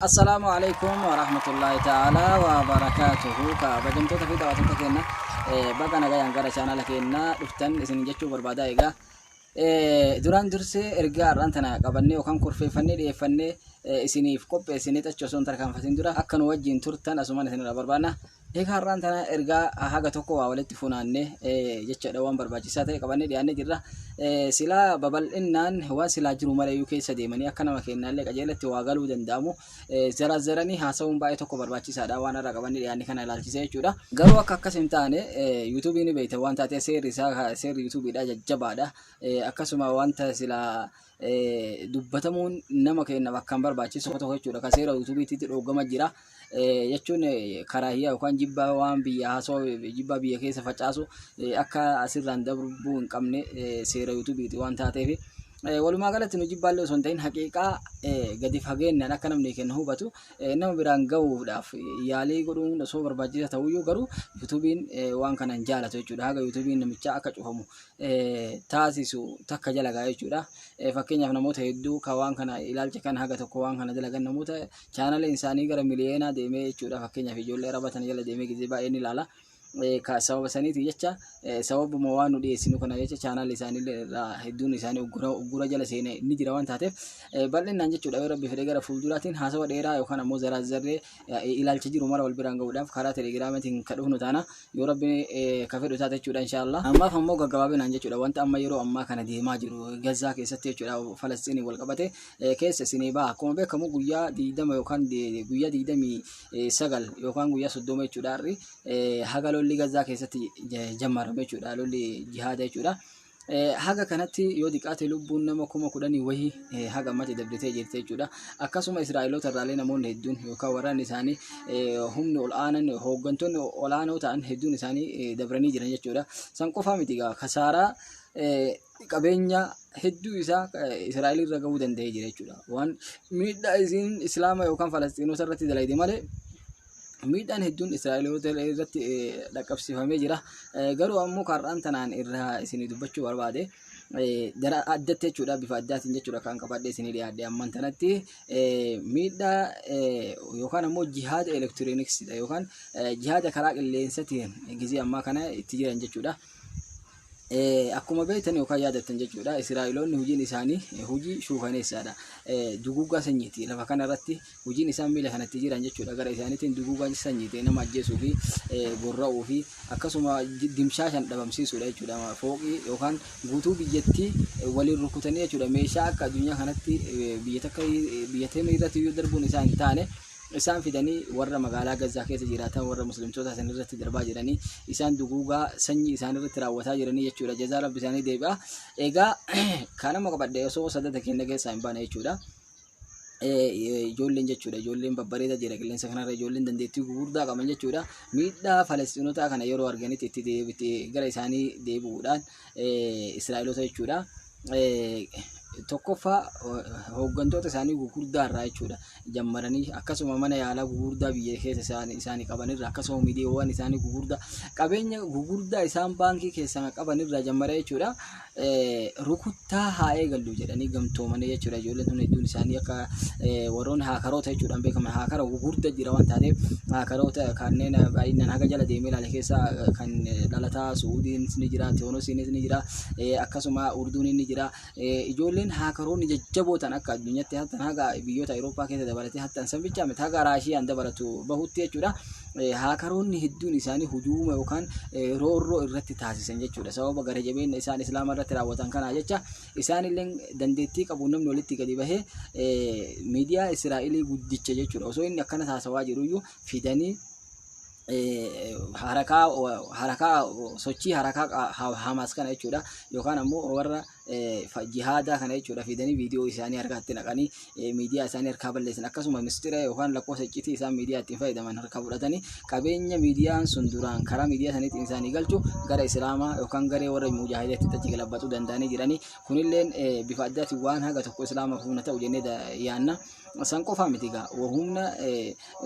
السلام عليكم ورحمة الله تعالى وبركاته. كبجمتو في دواتنا كنا بقى نجا ينقرأ channel كنا دفتن إسنين جتشو بربادا إيجا duraan dursee ergaa har'aan tana qabannee yookaan kurfeeffannee dhiyeeffannee isiniif qopheessinee osoo hin tarkaanfatin dura akka nu wajjin turtan asumaan isinirraa barbaanna. Egaa har'aan tana ergaa haga tokko waa walitti funaannee jechaadha waan barbaachisaa ta'e qabannee dhiyaannee jirra. Silaa babal'innaan waan silaa jiru malee keessa deemanii akka nama kennaallee qajeelatti waa galuu danda'amu zarazzaranii haasawuun baay'ee tokko barbaachisaadha waan har'a qabannee dhiyaannee kana ilaalchisee jechuudha. Garuu akka akkas hin taane yuutuubiin beekta waan taatee seerri yuutuubiidha jajjabaadha. Akkasuma wanta sila dubbatamuun nama kenna bakka barbaachisu tokko jechuudha. Ka seera yuutuubiitti dhoogama jira jechuun karaa hiyyaa yookaan jibbaa waan biyya haasoo jibbaa biyya keessa facaasu akka asirraan darbuu hin qabne seera yuutuubiitti waan taateef walumaa galatti nu jibbaallee osoo hin ta'in haqiiqaa gadi fageenyaan akka namni kennu hubatu nama biraan gahuudhaaf yaalii godhuun osoo barbaachisa ta'uyyuu garuu yuutuubiin waan kana hin jaalatu jechuudha. Haga yuutuubiin namicha akka cufamu taasisu takka jala gahaa jechuudha. Fakkeenyaaf namoota hedduu ka waan kana ilaalcha kan haga tokko waan kana dalagan namoota chaanalee isaanii gara miliyoonaa deemee jechuudha. Fakkeenyaaf ijoollee rabatan jala deemee gizee baay'ee ni ilaala. Ka sababa saniiti jecha sababuma waan nu dhiyeessinu kana jecha chaanal isaanii hedduun isaanii uggura jala seenee ni jira waan taateef bal'inaan jechuudha. Yoo rabbi fedhee gara fuulduraatiin haasawa dheeraa yookaan ammoo zarazzarree ilaalcha jiru mara wal biraan gahuudhaaf karaa telegiraamiitiin ka dhufnu taana yoo rabbi ka fedhu taate jechuudha inshallah. Ammaaf ammoo gaggabaabinaan jechuudha wanta amma yeroo ammaa kana deemaa jiru Gazaa keessatti jechuudha Falastiin wal qabate keessa isinii ba'a. Akkuma beekamu guyyaa 20 yookaan guyyaa 29 yookaan guyyaa 30 jechuudha haga lolli Gazaa keessatti jammarame jechuudha. Lolli jihaada jechuudha. Haga kanatti yoo diqaate lubbuun nama 10,000 wahii haga ammatti dabdatee jirti jechuudha. Akkasuma Israa'eloota irraalee namoonni hedduun yookaan waraanni isaanii humni ol aanan hooggantoonni ol aanoo ta'an hedduun isaanii dabranii jiran jechuudha. San qofaa miti kasaaraa qabeenya hedduu isaa Israa'el irra gahuu danda'ee jira jechuudha. Waan miidhaa isiin Islaama yookaan Falastiinota irratti dalagde malee miidhaan hedduun Israa'eloota irratti dhaqqabsiifamee jira. Garuu ammoo karraan tanaan irraa isinii dubbachuu barbaade dara addatti jechuudha bifa addaatiin jechuudha kan qabadhe isinii dhiyaadhe amman tanatti miidhaa yookaan ammoo jihaada elektirooniksiidha yookaan jihaada karaa qilleensaatiin gizii ammaa kana itti jiran jechuudha. Akkuma beektan yookaan yaadattan jechuudha Israa'eloonni hojiin isaanii hojii shuukaneessaadha. Duguuggaa sanyiiti lafa kana irratti hojiin isaan miila kanatti jiran jechuudha. Gara isaaniitiin duguuggaa sanyiiti nama ajjeesuu fi gorra'uu fi akkasuma dimshaashan dhabamsiisuudha jechuudha. Fooqii yookaan guutuu biyyattii waliin rukutanii jechuudha. Meeshaa akka addunyaa kanatti biyya teemee irratti yoo darbuun isaan hin taane isaan fidanii warra magaalaa Gazaa keessa jiraatan warra muslimtoota san irratti darbaa jiranii isaan duguugaa sanyii isaan irratti raawwataa jiranii jechuudha. Jazaa rabbi isaanii deebi'a. Egaa kanama qabadde osoo sadata keenya keessaa hin baane jechuudha. Ijoolleen jechuudha ijoolleen babbareeda jira qilleensa kanarra ijoolleen dandeettii gurguddaa qaban jechuudha. Miidhaa Falastiinota kana yeroo arganitti itti deebite gara isaanii deebi'uudhaan Israa'eloota jechuudha. Tokkoffaa hooggantoota isaanii gurguddaa irraa jechuudha jammaranii akkasuma mana yaalaa gurguddaa biyya keessa isaanii qabanirra akkasuma miidiyaawwan isaanii gurguddaa qabeenya gurguddaa isaan baankii keessa qabanirra jammaree jechuudha. Rukuttaa haa eegallu jedhanii gamtoomanii jechuudha. Ijoolleen tun hedduun isaanii akka warroonni haakaroota jechuudhaan beekaman haakara gurguddaa jira waan taateef haakaroota kanneen baay'inaan haga jala deemee ilaale keessa kan dhalataa Suudiin ni jira, Teoonosiinis ni jira, akkasuma Urduun ni jira. Ijoolleen haakaroonni jajjabootan akka addunyaatti hattan haga biyyoota Awurooppaa keessa dabalatee hattan san bicha miti haga Raashiyaan dabalatu bahutti jechuudha. Haakaroonni hedduun isaanii hujuuma yookaan roorroo irratti taasisan jechuudha. Sababa gara jabeenya isaan Islaama irratti raawwatan kana jecha isaanillee dandeettii qabu namni walitti gadi bahee miidiyaa Israa'elii guddicha jechuudha. Osoo inni akkana taasawaa jiruyyuu fidanii sochii harakaa Hamaas kana jechuudha yookaan ammoo warra jihaada kana jechuudha fidanii viidiyoo isaanii harkatti naqanii miidiyaa isaanii harkaa balleessan akkasuma mistira yookaan lakkoofsa icciitii isaan miidiyaa ittiin fayyadaman harkaa fudhatanii qabeenya miidiyaan sun duraan karaa miidiyaa saniitiin isaanii galchu gara Islaamaa yookaan garee warra mujaahidaatti itti galabbachuu danda'anii jiranii kunilleen bifa addaatiin waan haga tokko Islaamaaf humna ta'u jennee yaanna. San qofaa miti gaa humna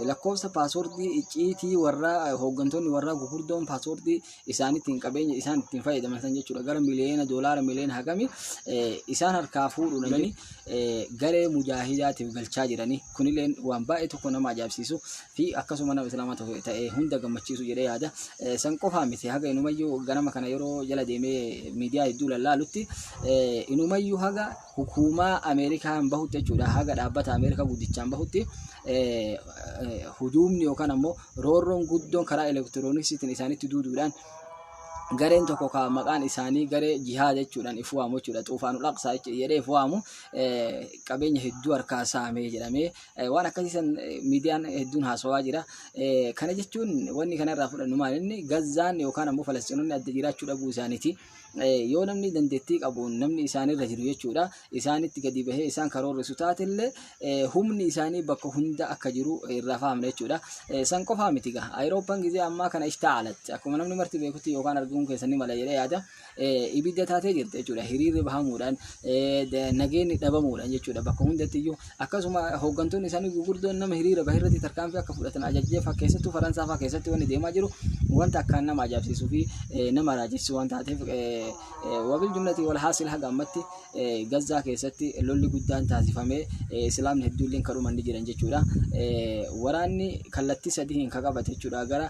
lakkoofsa paaswordii icciitii warra hooggantoonni warra gurguddoon paaswordii isaaniitiin qabeenya isaan ittiin fayyadaman san jechuudha. Gara miliyoona doolaara miliyoona hagamii isaan harkaa fuudhuudhaan garee mujaahidaatiif galchaa jiranii kunillee waan baay'ee tokko nama ajaa'ibsiisu fi akkasuma nama islaamaa tokko ta'e hunda gammachiisu jedhee yaada. San qofaa miti haga inumayyuu ganama kana yeroo jala deemee miidiyaa hedduu lallaalutti inumayyuu haga hukuumaa Ameerikaan bahutti jechuudha haga dhaabbata Ameerikaa guddichaan bahutti hujuumni yookaan ammoo roorroon guddoon karaa elektirooniksiitiin isaanitti duuduudhaan gareen tokko ka maqaan isaanii garee jihaad jechuudhaan ifu waamu jechuudha Xuufaanul Aqsaa jedhee ifu waamu qabeenya hedduu harkaa saamee jedhamee waan akkasiisan miidiyaan hedduun haasawaa jira. Kana jechuun wanni kanarraa fudhannu maal inni Gazzaan yookaan ammoo Falastiinonni adda jiraachuu dhabuu isaaniiti. Yoo namni dandeettii qabu namni isaanirra jiru jechuudha isaanitti gadi bahee isaan karoorrisu taatellee humni isaanii bakka hunda akka jiru irraa fahamna jechuudha. San qofaa miti gaa Awurooppaan gizee ammaa kana ishta'alat akkuma namni marti beekutti yookaan arguun keessanii mala jedhee yaada ibidda taatee jirti jechuudha hiriirri bahamuudhaan nageenyi dhabamuudhaan jechuudha bakka hundatti iyyuu akkasuma hooggantoonni isaanii gurguddoon nama hiriira bahirratti tarkaanfii akka fudhatan ajajjee fakkeessattuu Faransaa fa'aa keessatti wanni deemaa jiru wanta akkaan nama ajaa'ibsiisuu fi nama raajessisu waan taateef وبالجملة والحاصل هذا أمتي غزة كيستي لولي قدان تاسفامي إسلام هدولين كرومان نجيران جيشورا وراني كالتي سديهن كاقباتي جورا غرا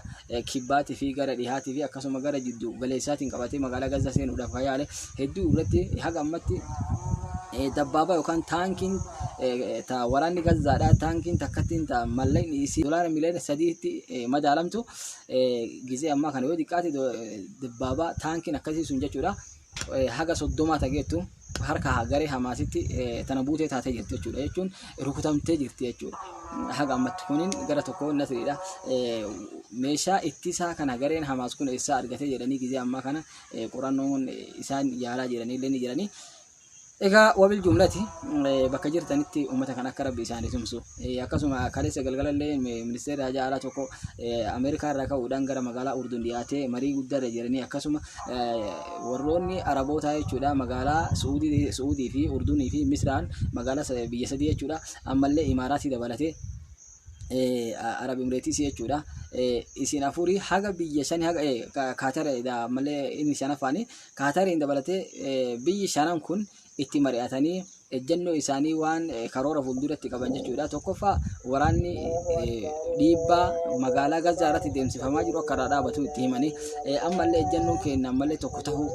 كيباتي في غرا ريحاتي في أكاسوما غرا جدو غليساتين كاباتي مغالا غزة سين ودفايا علي هدو ورتي هذا أمتي دبابا يوكان تانكين تا وراني غزة دا تانكين تكتين تا ملاين إيسي دولار مليون سديهتي مدالمتو غزي أما كان يودي كاتي دبابا تانكين أكاسي سنجا جورا haga soddoma tageettu harka garee Hamaasitti tana buutee taatee jirti jechuudha jechuun rukutamtee jirti jechuudha haga ammatti kunin gara tokko natiriidha meeshaa ittisaa kana gareen Hamaas kun eessaa argatee jedhanii gizee ammaa kana qorannoon isaan yaalaa jedhanii illee ni jiranii. Egaa wabiljumlati bakka jirtanitti uummata kan akka rabbi isaanii tumsu akkasuma kaleessa galgalallee ministeera hajaa alaa tokko Ameerikaa irraa ka'uudhaan gara magaalaa Urdun dhiyaatee marii guddaarra jiranii akkasuma warroonni Arabootaa jechuudha magaalaa Suudii fi Urdunii fi Misraan magaalaa biyya sadii jechuudha ammallee Imaaraatii dabalatee Arab Emirates jechuudha isin afurii haga biyya shanii haga Qatar ammallee inni shanaffaan Qatariin dabalatee biyyi shanan kun itti mari'atanii ejjennoo isaanii waan karoora fuulduratti qaban jechuudha. Tokkoffaa waraanni dhiibbaa magaalaa Gazzaa irratti deemsifamaa jiru akka dhaabatu itti himanii ammallee ejjennoon keenya ammallee tokko ta'uu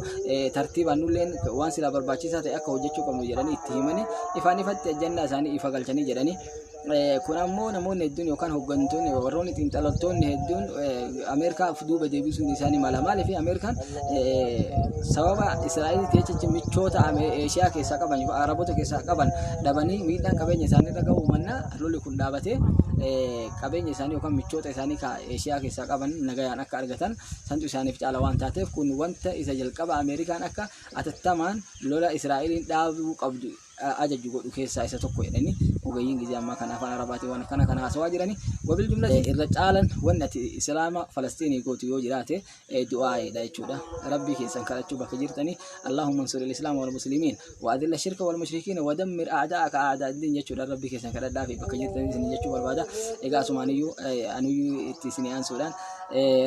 tartiibaan nulleen waan sila barbaachisaa ta'e akka hojjechuu qabnu jedhanii itti himanii ifaan ifatti ejjennaa isaanii ifa galchanii jedhanii kun ammoo namoonni hedduun yookaan hooggantoonni warroonni xiinxalattoonni hedduun Ameerikaaf duuba deebisuun isaanii mala maaliif Ameerikaan sababa Israa'eliitti jecha michoota Eeshiyaa keessaa qaban Arabota keessaa qaban dhabanii miidhaan qabeenya isaanii irra ga'uu mannaa lolli kun dhaabatee qabeenya isaanii yookaan michoota isaanii ka Eeshiyaa keessaa qaban nagayaan akka argatan santu isaaniif caala waan taateef kun wanta isa jalqaba Ameerikaan akka atattamaan lola Israa'eliin dhaabuu qabdu ajaju godhu keessaa isa tokko jedhanii ogeeyyiin gizee ammaa kana afaan Arabaatiin waan kana haasawaa jiranii wabiljumla irra caalan wanni ati Islaama Falastiinii gootu yoo jiraate du'aa'eedha jechuudha. Rabbii keessan kadhachuu bakka jirtanii Allahumma ansur al-Islaam wal muslimiin wa adilla ash-shirka wal mushrikiin wa dammir a'daa'aka a'daa ad-din jechuudha. Rabbii keessan kadhadhaa fi bakka jirtanii isin jechuu barbaada. Egaa asumaaniyyuu anuyyuu itti isin aansuudhaan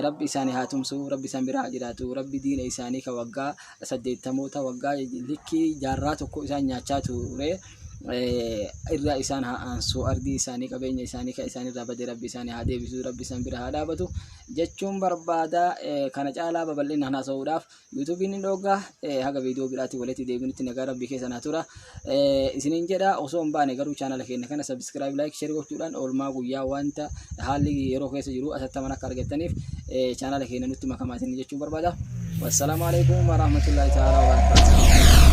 rabbi isaanii haa tumsu rabbi isaan biraa jiraatu rabbi diina isaanii ka waggaa 80 waggaa likkii jaarraa tokko isaan nyaachaa ture irraa isaan haa aansu ardii isaanii qabeenya isaanii ka isaan irraa badee rabbi isaanii haa deebisu rabbi isaan biraa haa dhaabatu jechuun barbaada. Kana caalaa babal'inaan haasa'uudhaaf yuutuubiin hin dhoogaa haga viidiyoo biraatti walitti deebinutti nagaa rabbii keessa naa tura isiniin jedha osoo hin baane garuu chaanala keenya kana subscribe like share gochuudhaan oolmaa guyyaa wanta haalli yeroo keessa jiru asattaman akka argattaniif chaanala keenya nutti makamaa isin jechuun barbaada. Wassalaamu alaikum warahmatullahi ta'ala wabarakatuh.